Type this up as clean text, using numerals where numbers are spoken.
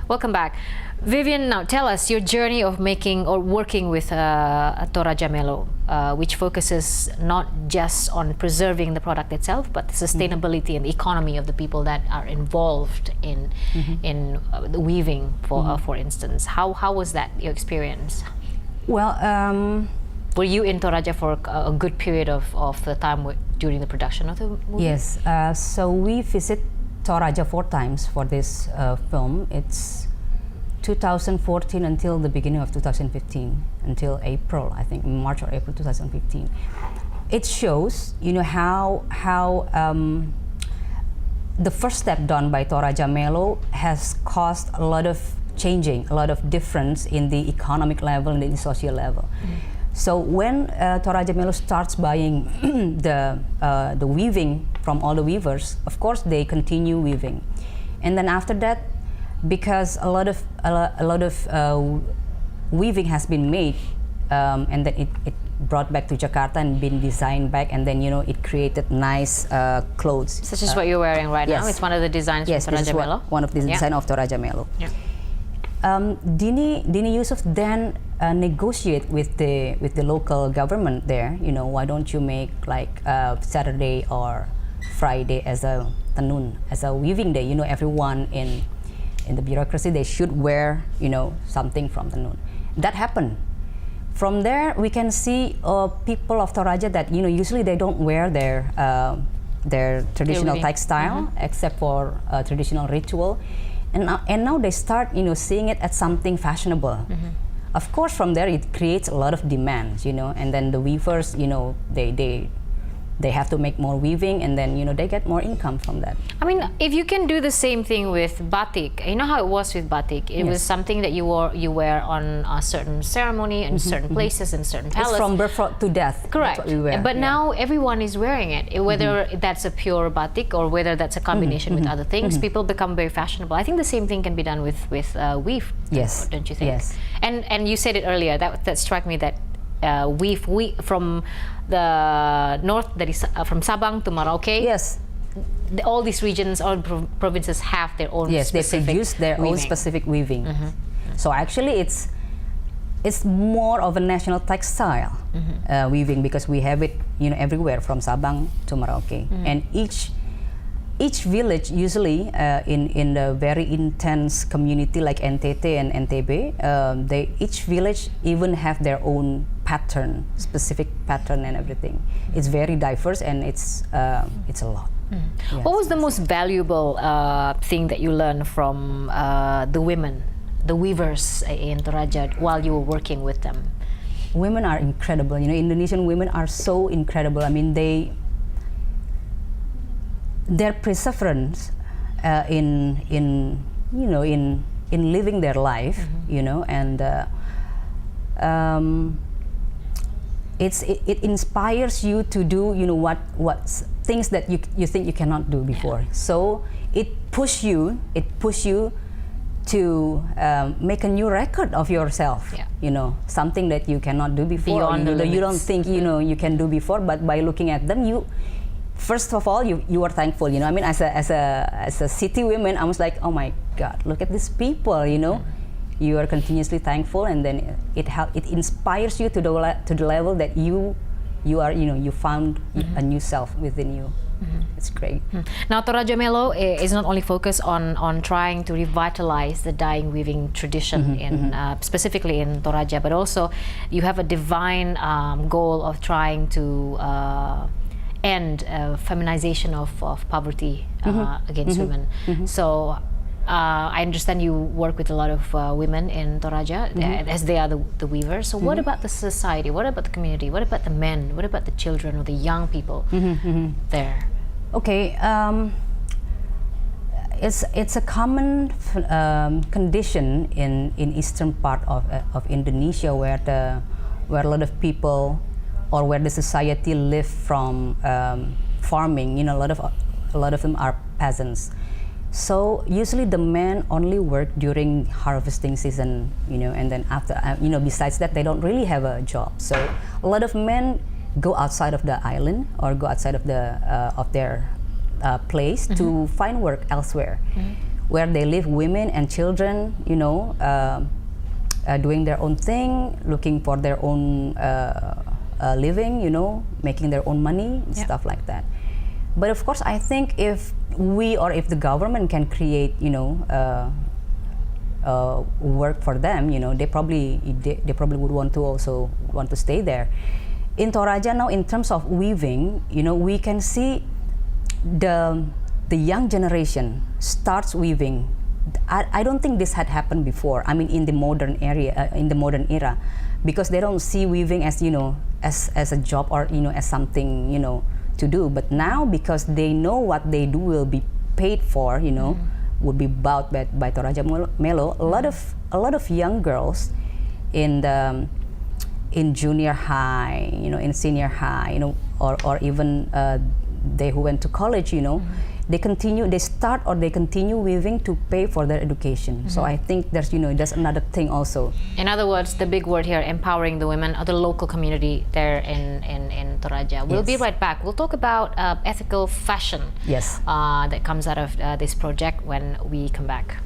Welcome back. Vivian, now tell us your journey of making or working with Torajamelo, which focuses not just on preserving the product itself, but the sustainability and the economy of the people that are involved in the weaving, for instance. How was that, your experience? Well, were you in Toraja for a good period of the time during the production of the movie? Yes. So we visit Toraja 4 times for this film. It's 2014 until the beginning of 2015, until April, I think March or April 2015. It shows, how the first step done by Torajamelo has caused a lot of changing, a lot of difference in the economic level and the social level. So when Torajamelo starts buying the weaving from all the weavers, of course they continue weaving, and then after that, because a lot of weaving has been made, and then it brought back to Jakarta and been designed back, and then it created nice clothes. Such as what you're wearing right now. It's one of the designs yes, from Torajamelo. Yes, one of the design of Torajamelo. Yeah. Dini Yusuf then negotiate with the local government there. Why don't you make like Saturday or Friday as a tanun, as a weaving day? Everyone in the bureaucracy, they should wear something from tanun. That happened. From there, we can see people of Toraja that usually they don't wear their traditional textile except for traditional ritual, and now they start seeing it as something fashionable. Of course, from there it creates a lot of demands, and then the weavers, they have to make more weaving, and then they get more income from that. I mean, if you can do the same thing with batik, you know how it was with batik. It was something that you wear on a certain ceremony in certain places in certain palaces. It's from birth to death. Correct. That's what we wear. But now everyone is wearing it, whether that's a pure batik or whether that's a combination with other things. People become very fashionable. I think the same thing can be done with weave. Yes. Don't you think? Yes. And you said it earlier. That struck me that. Weave from the north, that is from Sabang to Merauke. Yes. All these regions, all provinces have their own specific they produce their weaving. own specific weaving. So actually it's more of a national textile weaving, because we have it everywhere from Sabang to Merauke. And each village, usually in the very intense community like NTT and NTB, each village even have their own pattern, specific pattern and everything. It's very diverse, and it's a lot. Yes. What was the most valuable thing that you learned from the women, the weavers in Toraja, while you were working with them? Women are incredible. Indonesian women are so incredible. I mean, their perseverance in living their life, and it inspires you to do what things that you think you cannot do before. So it push you to make a new record of yourself. Something that you cannot do before, you don't think you can do before, but by looking at them, first of all, you are thankful. I mean, as a city woman, I was like, oh my God, look at these people. You are continuously thankful, and then it inspires you to the level that you found a new self within you. It's great. Now, Torajamelo is not only focused on trying to revitalize the dyeing weaving tradition specifically in Toraja, but also you have a divine goal of trying to end feminization of poverty against women. So I understand you work with a lot of women in Toraja, as they are the weavers. So what about the society? What about the community? What about the men? What about the children or the young people there? Okay, it's a common condition in eastern part of Indonesia, where a lot of people, or where the society live from farming. A lot of them are peasants. So usually the men only work during harvesting season, and then after, besides that, they don't really have a job. So a lot of men go outside of the island or go outside of their place to find work elsewhere. where they live, women and children, you know, doing their own thing, looking for their own living, you know, making their own money, and stuff like that. But of course, I think if we or if the government can create, you know, work for them, you know, they probably would want to stay there. In Toraja now, in terms of weaving, you know, we can see the young generation starts weaving. I don't think this had happened before. I mean, in the modern era, because they don't see weaving as, you know, as a job or, you know, as something, you know, to do. But now, because they know what they do will be paid for, you know, would be bought by Torajamelo. A lot of young girls in junior high, you know, in senior high, you know, or even they who went to college, you know, they start or they continue weaving to pay for their education. So I think there's, you know, there's another thing also. In other words, the big word here, empowering the women of the local community there in Toraja. We'll be right back. We'll talk about ethical fashion that comes out of this project when we come back.